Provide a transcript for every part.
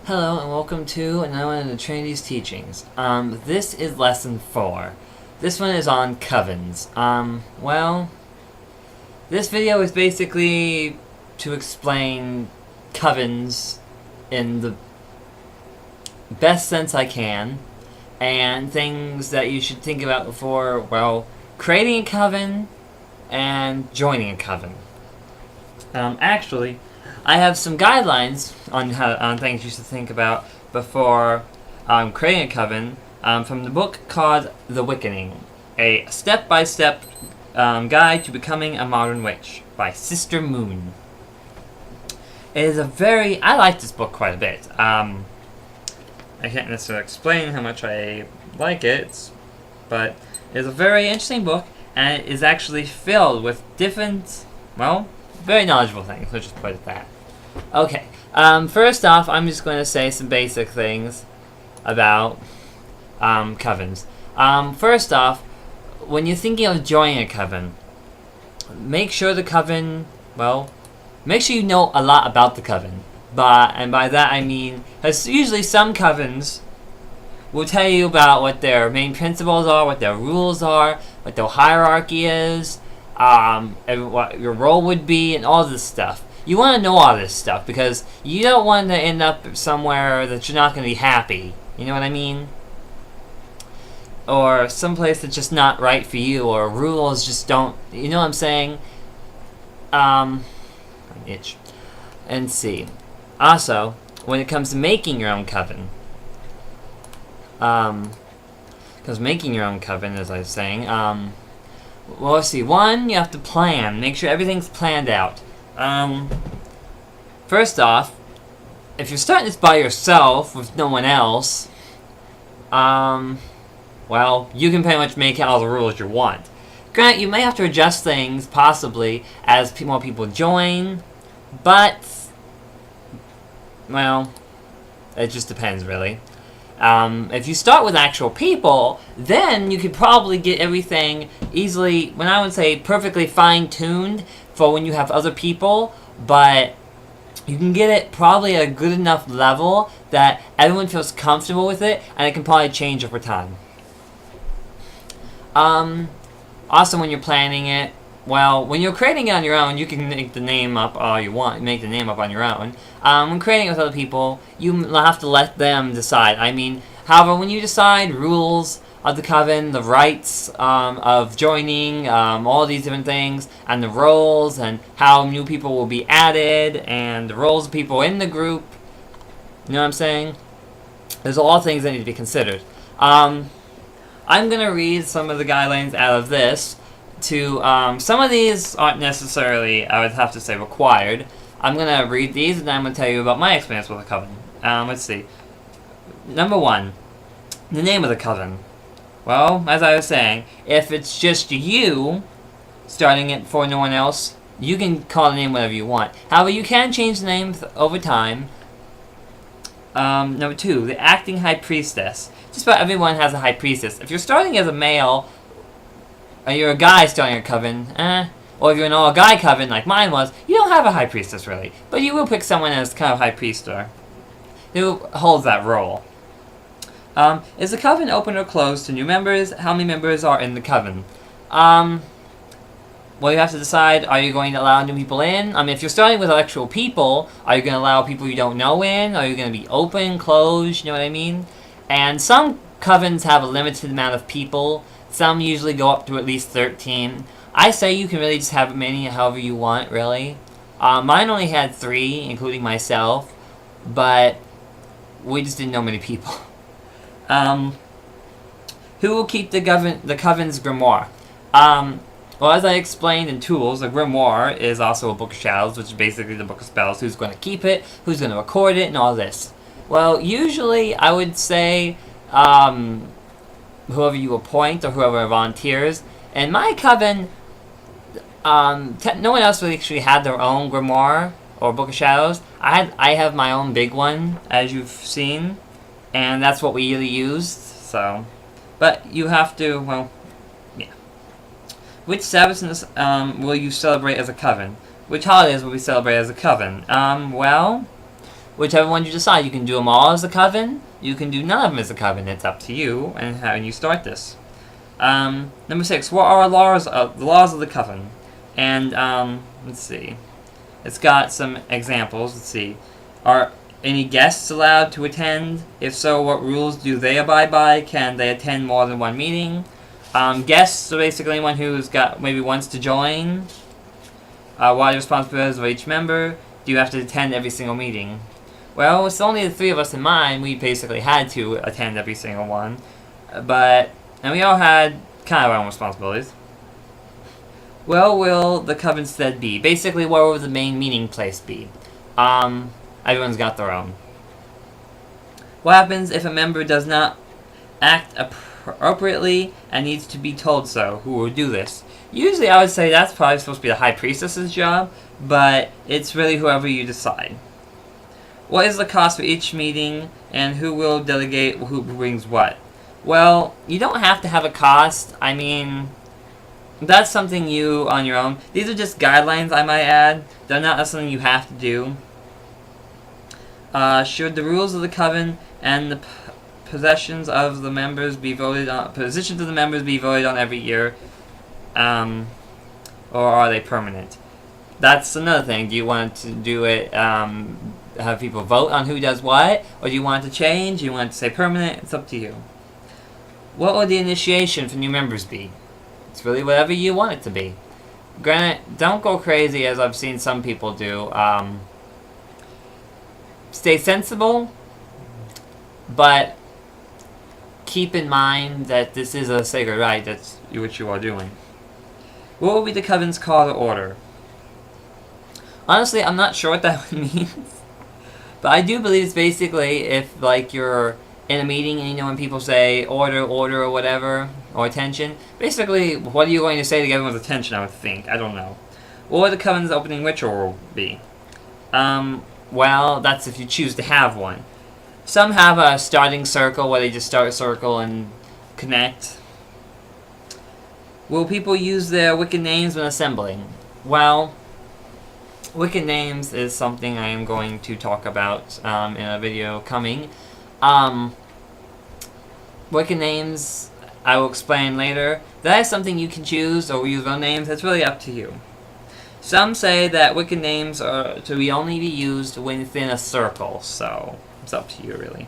Hello and welcome to another one of the Trinity's teachings. This is lesson 4. This one is on Covens. This video is basically to explain Covens in the best sense I can, and things that you should think about before, creating a coven and joining a coven. I have some guidelines on things you should think about before creating a coven from the book called The Wickening, a step-by-step guide to becoming a modern witch by Sister Moon. It is I like this book quite a bit. I can't necessarily explain how much I like it, but it is a very interesting book, and it is actually filled with different, very knowledgeable things. Let's just put it that. Okay, first off, I'm just going to say some basic things about covens. First off, when you're thinking of joining a coven, make sure you know a lot about the coven. And by that I mean, because usually some covens will tell you about what their main principles are, what their rules are, what their hierarchy is, and what your role would be, and all this stuff. You want to know all this stuff because you don't want to end up somewhere that you're not going to be happy. You know what I mean? Or someplace that's just not right for you, or rules just don't. You know what I'm saying? Itch. And see. Also, when it comes to making your own coven, because making your own coven, as I was saying, let's see. One, you have to plan. Make sure everything's planned out. First off, if you're starting this by yourself with no one else, you can pretty much make all the rules you want. Granted, you may have to adjust things, possibly, as more people join, but, it just depends, really. If you start with actual people, then you could probably get everything easily, when I would say perfectly fine-tuned for when you have other people, but you can get it probably at a good enough level that everyone feels comfortable with it, and it can probably change over time. Also, when you're planning it, when you're creating it on your own, you can make the name up all you want, make the name up on your own. When creating it with other people, you have to let them decide. However, when you decide rules of the coven, the rights of joining, all these different things, and the roles, and how new people will be added, and the roles of people in the group, you know what I'm saying? There's a lot of things that need to be considered. I'm going to read some of the guidelines out of this. Some of these aren't necessarily, I would have to say, required. I'm going to read these, and then I'm going to tell you about my experience with a coven. Let's see. Number 1, the name of the coven. As I was saying, if it's just you starting it for no one else, you can call the name whatever you want. However, you can change the name over time. Number 2, the acting high priestess. Just about everyone has a high priestess. If you're starting as a male, or you're a guy starting a coven, or if you're an all-guy coven like mine was, you don't have a high priestess, really. But you will pick someone as kind of high priest who holds that role. Is the coven open or closed to new members? How many members are in the coven? You have to decide, are you going to allow new people in? If you're starting with actual people, are you going to allow people you don't know in? Are you going to be open, closed, you know what I mean? And some covens have a limited amount of people. Some usually go up to at least 13. I say you can really just have many however you want, really. Mine only had 3, including myself, but we just didn't know many people. Who will keep the coven's grimoire? As I explained in Tools, a grimoire is also a book of shadows, which is basically the book of spells. Who's going to keep it, who's going to record it, and all this. Usually I would say whoever you appoint or whoever volunteers. In my coven, no one else really actually had their own grimoire or book of shadows. I have my own big one, as you've seen, and that's what we really used. But you have to, Which Sabbaths will you celebrate as a coven? Which holidays will we celebrate as a coven? whichever one you decide. You can do them all as a coven. You can do none of them as a coven. It's up to you and how you start this. Number 6. What are the laws of the coven? And let's see. It's got some examples. Let's see. Are any guests allowed to attend? If so, what rules do they abide by? Can they attend more than one meeting? Guests are basically anyone who's got maybe wants to join. What are the responsibilities of each member? Do you have to attend every single meeting? Well, it's only the 3 of us in mine. We basically had to attend every single one. And we all had kind of our own responsibilities. Well, will the coven stead be? Basically, where will the main meeting place be? Everyone's got their own. What happens if a member does not act appropriately and needs to be told so? Who will do this? Usually I would say that's probably supposed to be the High Priestess's job, but it's really whoever you decide. What is the cost for each meeting, and who will delegate who brings what? Well, you don't have to have a cost. I mean, that's something you on your own. These are just guidelines, I might add. They're not something you have to do. Should the rules of the coven and the positions of the members be voted on every year, or are they permanent? That's another thing. Do you want to do it? Have people vote on who does what, or do you want it to change? Do you want it to say permanent? It's up to you. What will the initiation for new members be? It's really whatever you want it to be. Granted, don't go crazy as I've seen some people do. Stay sensible, but keep in mind that this is a sacred rite. That's what you are doing. What will be the coven's call to order? Honestly, I'm not sure what that means. But I do believe it's basically if, like, you're in a meeting and, you know, when people say order, or whatever, or attention, basically, what are you going to say to get everyone's attention, I would think. I don't know. What would the coven's opening ritual be? Well, that's if you choose to have one. Some have a starting circle where they just start a circle and connect. Will people use their wicked names when assembling? Well, wicked names is something I am going to talk about in a video coming. Wicked names, I will explain later. That is something you can choose or use real names. It's really up to you. Some say that wicked names are to only be used within a circle, so it's up to you, really.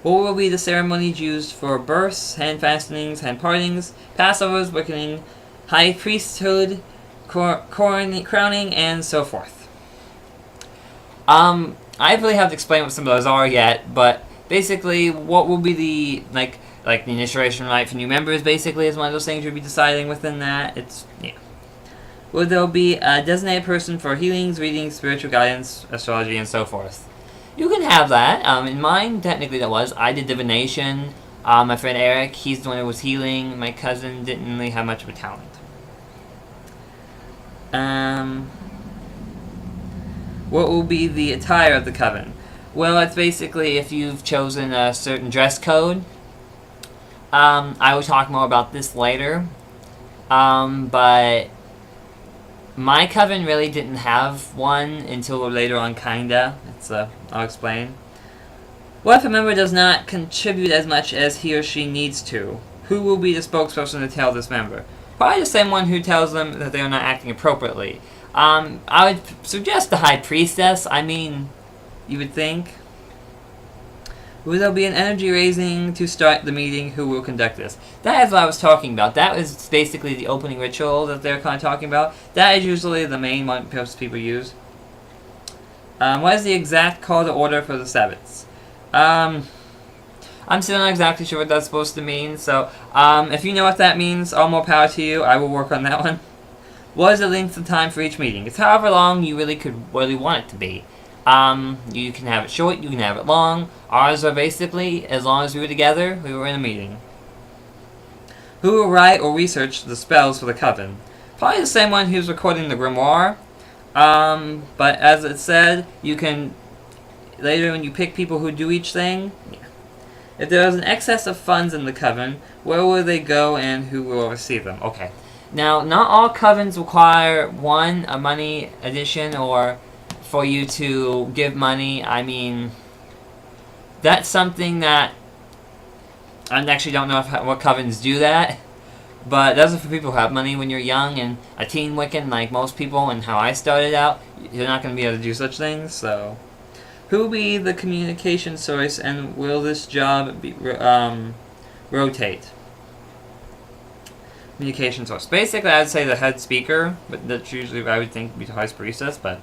What will be the ceremonies used for births, hand fastenings, hand partings, Passovers, wickening, high priesthood, crowning, and so forth? I really haven't explained what some of those are yet, but basically, what will be the like the initiation rite for new members? Basically, is one of those things you'll be deciding within that. Yeah. Will there be a designated person for healings, readings, spiritual guidance, astrology, and so forth? You can have that. In mine, technically that was. I did divination. My friend Eric, he's the one who was healing. My cousin didn't really have much of a talent. What will be the attire of the coven? Well, it's basically if you've chosen a certain dress code. I will talk more about this later. But my coven really didn't have one until later on, kinda. I'll explain. What if a member does not contribute as much as he or she needs to? Who will be the spokesperson to tell this member? Probably the same one who tells them that they are not acting appropriately. I would suggest the High Priestess. I mean, you would think. Will there be an energy raising to start the meeting? Who will conduct this? That is what I was talking about. That was basically the opening ritual that they're kind of talking about. That is usually the main one people use. What is the exact call to order for the Sabbats? I'm still not exactly sure what that's supposed to mean, so if you know what that means, all more power to you. I will work on that one. What is the length of time for each meeting? It's however long you really want it to be. You can have it short, you can have it long. Ours are basically, as long as we were together, we were in a meeting. Who will write or research the spells for the coven? Probably the same one who's recording the grimoire. But as it said, you can, later when you pick people who do each thing, yeah. If there is an excess of funds in the coven, where will they go and who will oversee them? Okay. Now, not all covens require, one, a money addition or for you to give money. I mean, that's something that I actually don't know what covens do that. But those are for people who have money. When you're young and a teen Wiccan, like most people, and how I started out, you're not going to be able to do such things. So, who will be the communication source, and will this job be rotate? Communication source. Basically, I would say the head speaker, but that's usually I would think would be the highest priestess. But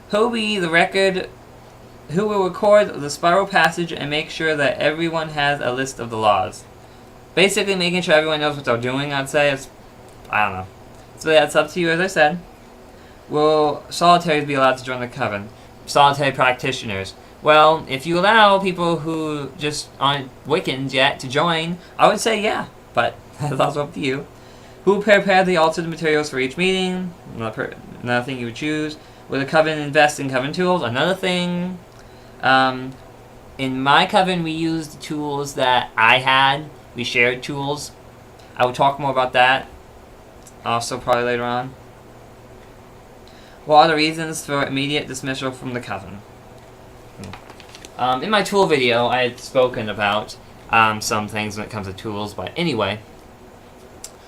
who will be the record? Who will record the spiral passage and make sure that everyone has a list of the laws? Basically, making sure everyone knows what they're doing, I'd say. I don't know. So that's up to you, as I said. Will solitaries be allowed to join the coven? Solitary practitioners. Well, if you allow people who just aren't Wiccans yet to join, I would say yeah. But that's also up to you. Who will prepare the altered materials for each meeting? Another thing you would choose. Will the coven invest in coven tools? Another thing. In my coven, we used the tools that I had. We shared tools. I will talk more about that also probably later on. What are the reasons for immediate dismissal from the coven? In my tool video, I had spoken about some things when it comes to tools, but anyway,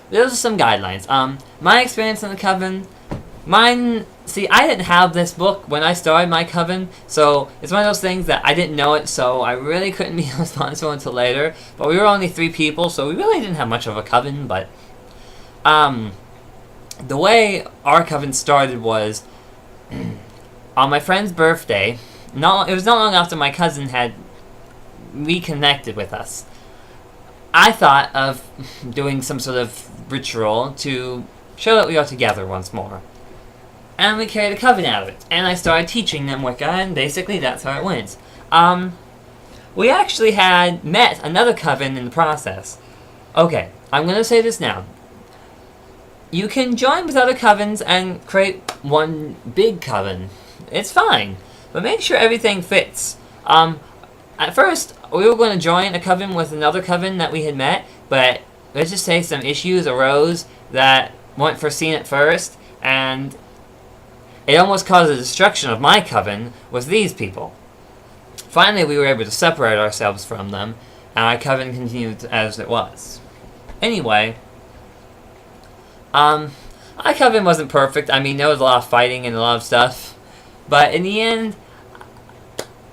those are some guidelines. My experience in the coven, see, I didn't have this book when I started my coven, so it's one of those things that I didn't know it, so I really couldn't be responsible until later. But we were only 3 people, so we really didn't have much of a coven. But the way our coven started was on my friend's birthday. It was not long after my cousin had reconnected with us. I thought of doing some sort of ritual to show that we are together once more. And we carried a coven out of it. And I started teaching them Wicca, and basically that's how it went. We actually had met another coven in the process. Okay, I'm going to say this now. You can join with other covens and create one big coven. It's fine. But make sure everything fits. At first, we were going to join a coven with another coven that we had met, but let's just say some issues arose that weren't foreseen at first, and it almost caused the destruction of my coven with these people. Finally, we were able to separate ourselves from them, and our coven continued as it was. Anyway, our coven wasn't perfect. I mean, there was a lot of fighting and a lot of stuff, but in the end,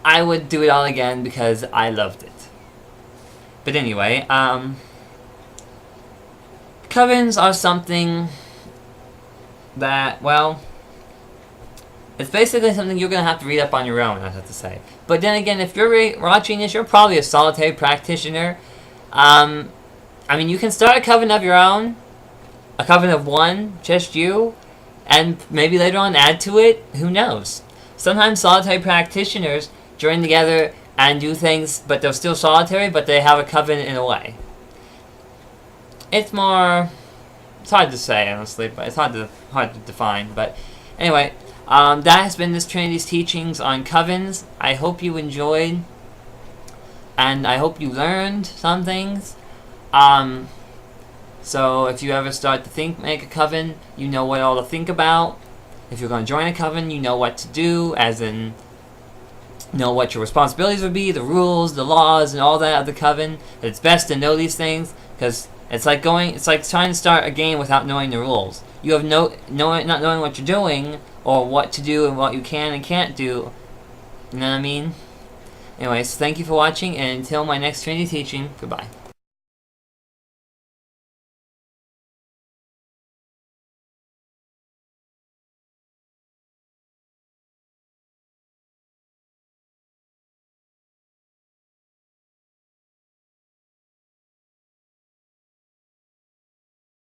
I would do it all again because I loved it. But anyway, covens are something that, well, it's basically something you're going to have to read up on your own, I have to say. But then again, if you're watching this, you're probably a solitary practitioner. I mean, you can start a coven of your own. A coven of one, just you. And maybe later on add to it. Who knows? Sometimes solitary practitioners join together and do things, but they're still solitary, but they have a coven in a way. It's hard to say, honestly, but it's hard to define. But anyway, that has been this Trinity's teachings on covens. I hope you enjoyed, and I hope you learned some things. So if you ever start to make a coven, you know what all to think about. If you're going to join a coven, you know what to do, as in, know what your responsibilities would be, the rules, the laws, and all that of the coven. It's best to know these things, because it's like trying to start a game without knowing the rules. You have not knowing what you're doing, or what to do and what you can and can't do. You know what I mean? Anyways, thank you for watching, and until my next Trinity teaching, goodbye.